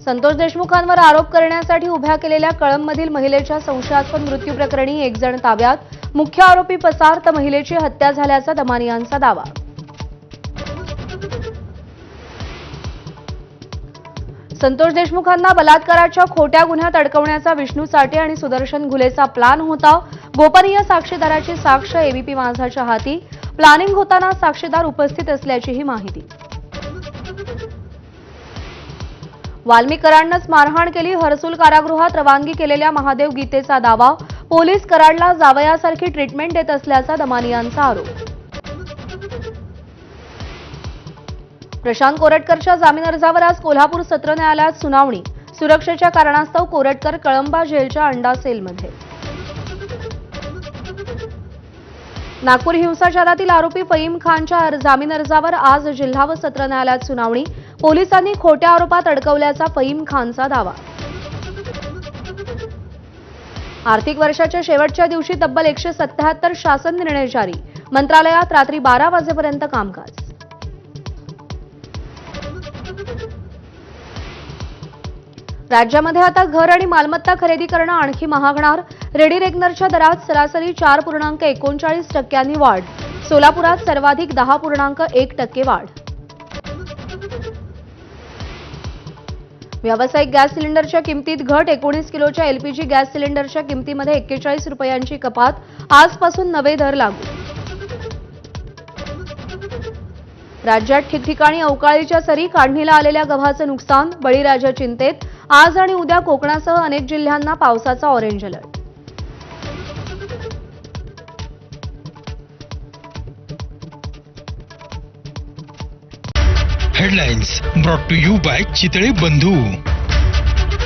संतोष देशमुखांवर आरोप करण्यासाठी उभ्या केलेल्या कळंबमधील महिलेच्या संशयास्पद मृत्यू प्रकरणी एक जण ताब्यात, मुख्य आरोपी पसार तर महिलेची हत्या झाल्याचा दमानियांचा दावा. संतोष देशमुखांना बलात्काराच्या खोट्या गुन्ह्यात अडकवण्याचा विष्णू साठे आणि सुदर्शन घुलेचा प्लान होता. गोपनीय साक्षीदाराची साक्ष एबीपी माझाच्या हाती. प्लॅनिंग होताना साक्षीदार उपस्थित असल्याचीही माहिती. वाल्मिकरांनाच मारहाण केली, हर्सुल कारागृहात रवानगी केलेल्या महादेव गीतेचा दावा. पोलीस कराडला जावयासारखी ट्रीटमेंट देत असल्याचा दमानियांचा आरोप. प्रशांत कोरटकरच्या जामीन अर्जावर आज कोल्हापूर सत्र न्यायालयात सुनावणी. सुरक्षेच्या कारणास्तव कोरटकर कळंबा जेलच्या अंडा सेलमध्ये. नागपूर हिंसाचारातील आरोपी फहीम खानच्या जामीन अर्जावर आज जिल्हा व सत्र न्यायालयात सुनावणी. पोलिसांनी खोट्या आरोपात अडकवल्याचा फहीम खानचा दावा. आर्थिक वर्षाच्या शेवटच्या दिवशी तब्बल 177 शासन निर्णय जारी. मंत्रालयात रात्री 12 वाजेपर्यंत कामकाज. राज्यामध्ये आता घर आणि मालमत्ता खरेदी करणं आणखी महागणार. रेडी रेकनरच्या दरात सरासरी 4.39% वाढ. सोलापुरात सर्वाधिक 10.1% वाढ. व्यावसायिक गॅस सिलेंडरच्या किमतीत घट. 19 किलोच्या एलपीजी गॅस सिलेंडरच्या किमतीमध्ये 41 रुपयांची कपात. आजपासून नवे दर लागू. राज्यात ठिकठिकाणी अवकाळीच्या सरी. काढणीला आलेल्या गव्हाचं नुकसान. बळीराजा चिंतेत. आज आणि उद्या कोकणासह अनेक जिल्ह्यांना पावसाचा orange alert. Headlines brought to you by Chitale बंधू.